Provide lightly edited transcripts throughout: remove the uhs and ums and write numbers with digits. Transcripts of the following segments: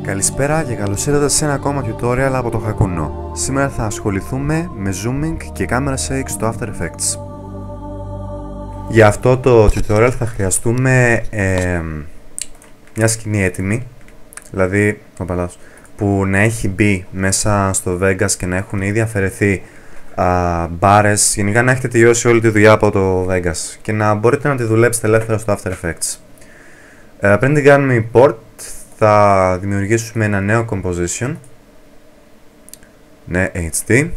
Καλησπέρα και καλώς ήρθατε σε ένα ακόμα tutorial από το Hakuno. Σήμερα θα ασχοληθούμε με zooming και camera shake στο After Effects. Για αυτό το tutorial θα χρειαστούμε μια σκηνή έτοιμη, δηλαδή που να έχει μπει μέσα στο Vegas και να έχουν ήδη αφαιρεθεί μπάρες, γενικά να έχετε τελειώσει όλη τη δουλειά από το Vegas και να μπορείτε να τη δουλέψετε ελεύθερα στο After Effects. Πριν την κάνουμε import θα δημιουργήσουμε ένα νέο composition, ναι, HD.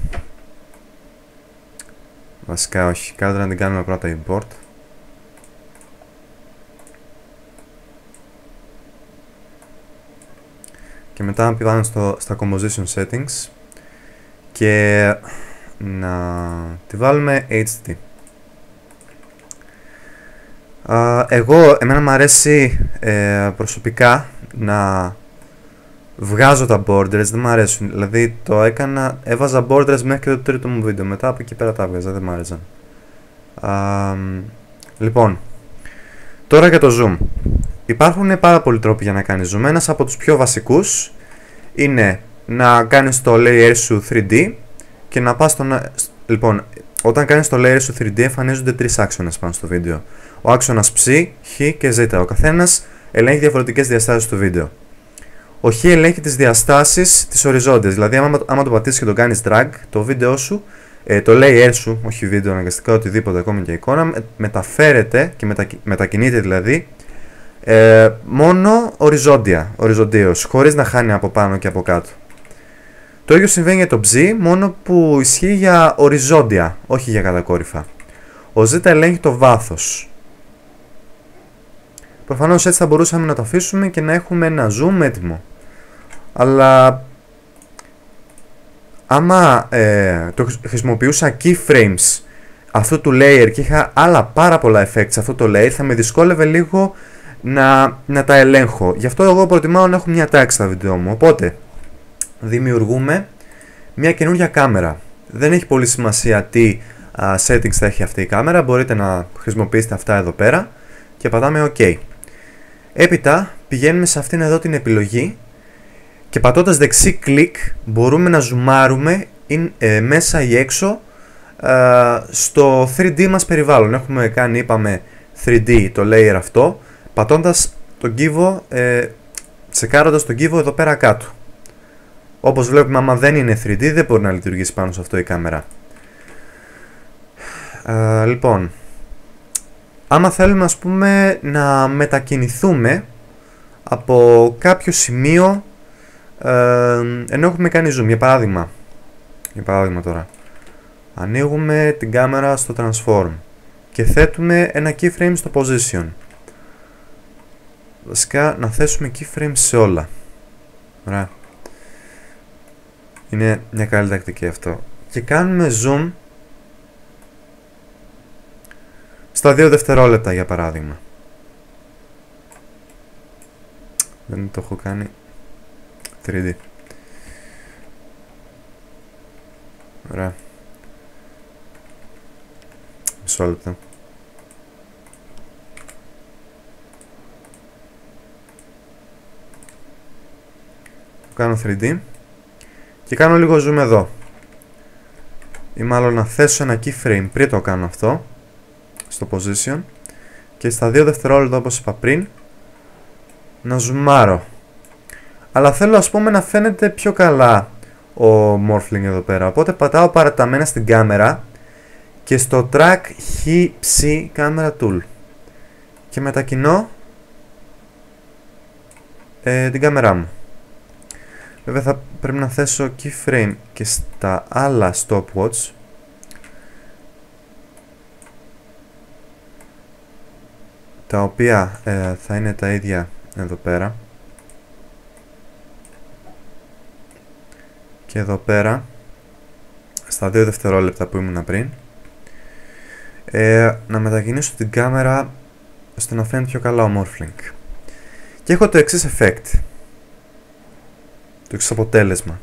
Βασικά όχι, καλύτερα να την κάνουμε πρώτα import. Και μετά να πάμε στα composition settings και να τη βάλουμε HD. Εμένα μου αρέσει προσωπικά να βγάζω τα borders, δεν μου αρέσουν, δηλαδή έβαζα borders μέχρι και το τρίτο μου βίντεο, μετά από εκεί πέρα τα έβγαζα, δεν μου άρεσαν. Λοιπόν, τώρα για το zoom. Υπάρχουν πάρα πολλοί τρόποι για να κάνεις zoom. Ένας από τους πιο βασικούς είναι να κάνεις το layer σου 3D και να πας Λοιπόν, όταν κάνεις το layer σου 3D εμφανίζονται τρεις άξονες πάνω στο βίντεο. Ο άξονας ψ, χ και ζ. Ο καθένας ελέγχει διαφορετικές διαστάσεις του βίντεο. Ο χ ελέγχει τις διαστάσεις τις οριζόντιες, δηλαδή άμα το πατήσεις και το κάνεις drag, το βίντεο σου, το layer σου, όχι βίντεο αναγκαστικά, οτιδήποτε, ακόμη και εικόνα, μεταφέρεται και μετακινείται δηλαδή μόνο οριζοντίως, χωρίς να χάνει από πάνω και από κάτω. Το ίδιο συμβαίνει για το ψ, μόνο που ισχύει για οριζόντια, όχι για κατακόρυφα. Ο ζ ελέγχει το βάθος. Προφανώς έτσι θα μπορούσαμε να το αφήσουμε και να έχουμε ένα zoom έτοιμο. Αλλά άμα το χρησιμοποιούσα keyframes αυτού του layer και είχα άλλα πάρα πολλά effects σε αυτό το layer, θα με δυσκόλευε λίγο να τα ελέγχω. Γι' αυτό εγώ προτιμάω να έχω μια τάξη στα βίντεο μου. Οπότε δημιουργούμε μια καινούργια κάμερα. Δεν έχει πολύ σημασία τι settings θα έχει αυτή η κάμερα, μπορείτε να χρησιμοποιήσετε αυτά εδώ πέρα και πατάμε OK. Έπειτα πηγαίνουμε σε αυτήν εδώ την επιλογή και πατώντας δεξί κλικ μπορούμε να ζουμάρουμε μέσα ή έξω στο 3D μας περιβάλλον. Έχουμε κάνει, είπαμε, 3D το layer αυτό, πατώντας τον κύβο, τσεκάροντας τον κύβο εδώ πέρα κάτω. Όπως βλέπουμε, άμα δεν είναι 3D δεν μπορεί να λειτουργήσει πάνω σε αυτό η κάμερα. Λοιπόν, άμα θέλουμε, ας πούμε, να μετακινηθούμε από κάποιο σημείο ενώ έχουμε κάνει zoom, για παράδειγμα τώρα ανοίγουμε την κάμερα στο transform και θέτουμε ένα keyframe στο position. Βασικά να θέσουμε keyframe σε όλα. Ωραία. Είναι μια καλή τακτική αυτό. Και κάνουμε zoom στα 2 δευτερόλεπτα, για παράδειγμα. Δεν το έχω κάνει 3D. Ωραία. Μισό λεπτό. Το κάνω 3D και κάνω λίγο zoom εδώ. Ή μάλλον να θέσω ένα keyframe πριν το κάνω αυτό, στο position, και στα 2 δευτερόλεπτα, όπως είπα πριν, να ζουμάρω. Αλλά θέλω, ας πούμε, να φαίνεται πιο καλά ο morphling εδώ πέρα, οπότε πατάω παραταμένα στην κάμερα και στο track χ-ψ camera tool και μετακινώ την κάμερά μου. Βέβαια θα πρέπει να θέσω keyframe και στα άλλα stopwatch, τα οποία θα είναι τα ίδια εδώ πέρα και εδώ πέρα στα 2 δευτερόλεπτα που ήμουν πριν, να μετακινήσω την κάμερα ώστε να φαίνεται πιο καλά ο morphling. Και έχω το εξής effect, το εξής αποτέλεσμα.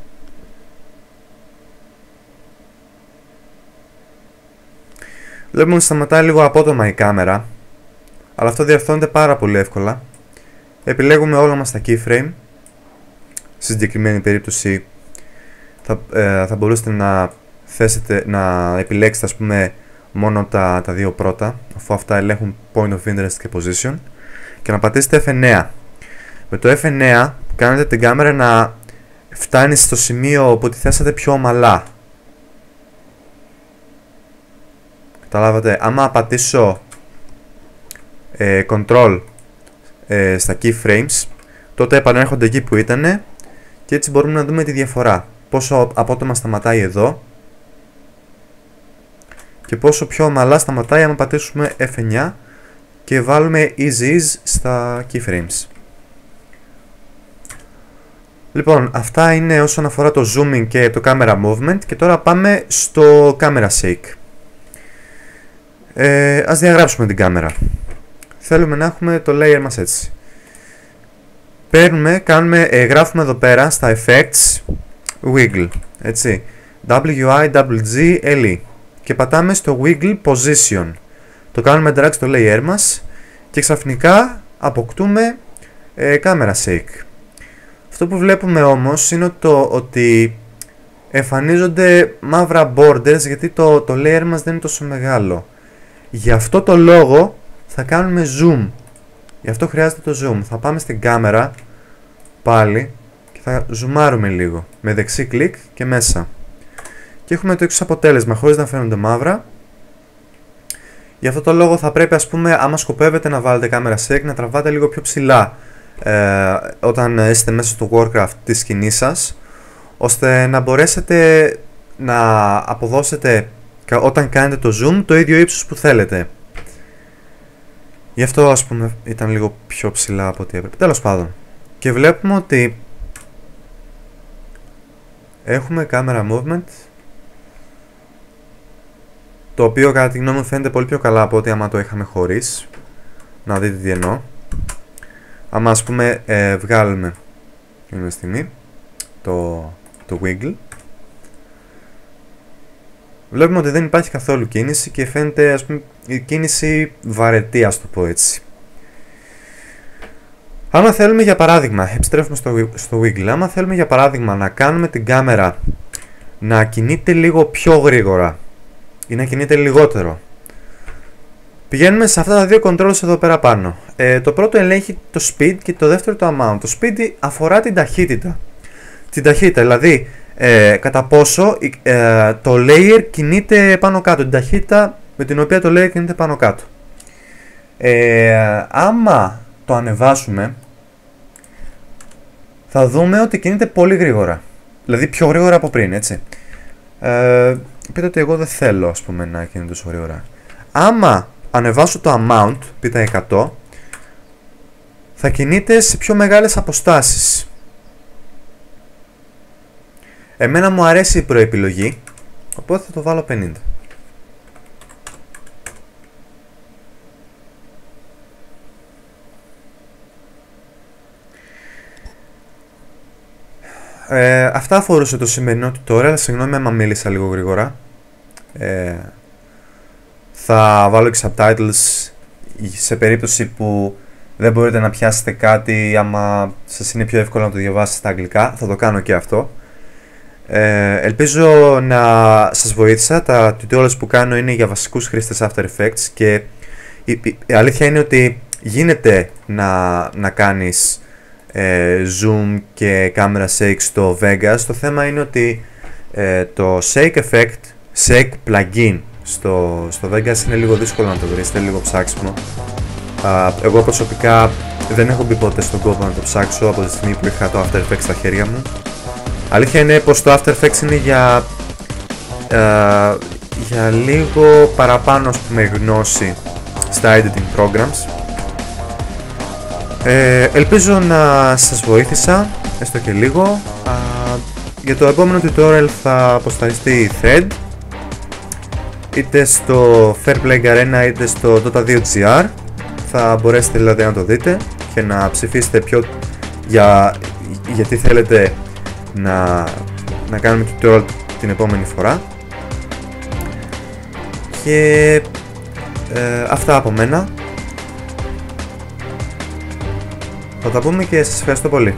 Βλέπουμε ότι σταματάει λίγο απότομα η κάμερα, αλλά αυτό διορθώνεται πάρα πολύ εύκολα. Επιλέγουμε όλα μας τα keyframe στη συγκεκριμένη περίπτωση θα μπορούσατε να επιλέξετε, ας πούμε, μόνο τα δύο πρώτα, αφού αυτά ελέγχουν point of interest και position, και να πατήσετε F9. Με το F9 κάνετε την κάμερα να φτάνει στο σημείο που τη θέσατε πιο ομαλά. Καταλάβατε? Άμα πατήσω control στα keyframes, τότε επανέρχονται εκεί που ήτανε και έτσι μπορούμε να δούμε τη διαφορά. Πόσο απότομα σταματάει εδώ και πόσο πιο ομαλά σταματάει άμα πατήσουμε F9 και βάλουμε easy ease στα keyframes. Λοιπόν, αυτά είναι όσον αφορά το zooming και το camera movement, και τώρα πάμε στο camera shake. Ας διαγράψουμε την κάμερα. Θέλουμε να έχουμε το layer μας έτσι. Γράφουμε εδώ πέρα στα effects wiggle, έτσι, W-I-G-G-L-E, και πατάμε στο wiggle position. Το κάνουμε drag στο layer μας και ξαφνικά αποκτούμε camera shake. Αυτό που βλέπουμε όμως είναι ότι εμφανίζονται μαύρα borders, γιατί το layer μας δεν είναι τόσο μεγάλο. Γι' αυτό το λόγο θα κάνουμε zoom. Γι' αυτό χρειάζεται το zoom. Θα πάμε στην κάμερα πάλι και θα ζουμάρουμε λίγο με δεξί κλικ και μέσα. Και έχουμε το εξής αποτέλεσμα, χωρίς να φαίνονται μαύρα. Γι' αυτό το λόγο θα πρέπει, ας πούμε, άμα σκοπεύετε να βάλετε κάμερα shake, να τραβάτε λίγο πιο ψηλά όταν είστε μέσα στο Warcraft τη σκηνή σας, ώστε να μπορέσετε να αποδώσετε όταν κάνετε το zoom το ίδιο ύψος που θέλετε. Γι' αυτό, ας πούμε, ήταν λίγο πιο ψηλά από ό,τι έπρεπε. Τέλος πάντων. Και βλέπουμε ότι έχουμε camera movement, το οποίο κατά τη γνώμη μου φαίνεται πολύ πιο καλά από ό,τι άμα το είχαμε χωρίς. Να δείτε τι εννοώ. Άμα, ας πούμε, βγάλουμε μια στιγμή το wiggle, βλέπουμε ότι δεν υπάρχει καθόλου κίνηση και φαίνεται, ας πούμε, η κίνηση βαρετή, ας το πω έτσι. Άμα θέλουμε, για παράδειγμα, επιστρέφουμε στο wiggle, άμα θέλουμε για παράδειγμα να κάνουμε την κάμερα να κινείται λίγο πιο γρήγορα ή να κινείται λιγότερο, πηγαίνουμε σε αυτά τα δύο controls εδώ πέρα πάνω. Το πρώτο ελέγχει το speed και το δεύτερο το amount. Το speed αφορά την ταχύτητα. Την ταχύτητα, δηλαδή κατά πόσο το layer κινείται πάνω κάτω, την ταχύτητα με την οποία το layer κινείται πάνω κάτω. Άμα το ανεβάσουμε, θα δούμε ότι κινείται πολύ γρήγορα. Δηλαδή πιο γρήγορα από πριν, έτσι. Πείτε ότι εγώ δεν θέλω, ας πούμε, να κινείται τόσο γρήγορα. Άμα ανεβάσω το amount, πείτε 100, θα κινείται σε πιο μεγάλες αποστάσεις. Εμένα μου αρέσει η προεπιλογή, οπότε θα το βάλω 50. Αυτά αφορούσε το σημερινό tutorial. Συγγνώμη άμα μίλησα λίγο γρήγορα. Θα βάλω και subtitles σε περίπτωση που δεν μπορείτε να πιάσετε κάτι, άμα σας είναι πιο εύκολο να το διαβάσετε στα αγγλικά. Θα το κάνω και αυτό. Ελπίζω να σας βοήθησα. Τα tutorials που κάνω είναι για βασικούς χρήστες After Effects και η αλήθεια είναι ότι γίνεται να κάνεις zoom και camera shake στο Vegas. Το θέμα είναι ότι το shake effect, shake plugin στο Vegas είναι λίγο δύσκολο να το βρεις, είναι λίγο ψάξιμο. Εγώ προσωπικά δεν έχω μπει ποτέ στον κόπο να το ψάξω από τη στιγμή που είχα το After Effects στα χέρια μου. Αλήθεια είναι πως το After Effects είναι για λίγο παραπάνω, ας πούμε, γνώση στα editing programs. Ελπίζω να σας βοήθησα, έστω και λίγο. Για το επόμενο tutorial θα αποσταριστεί η thread, είτε στο Fairplay Arena είτε στο Dota 2GR. Θα μπορέσετε δηλαδή να το δείτε και να ψηφίσετε γιατί θέλετε να κάνουμε tutorial την επόμενη φορά. Και αυτά από μένα. Θα τα πούμε και σας ευχαριστώ πολύ.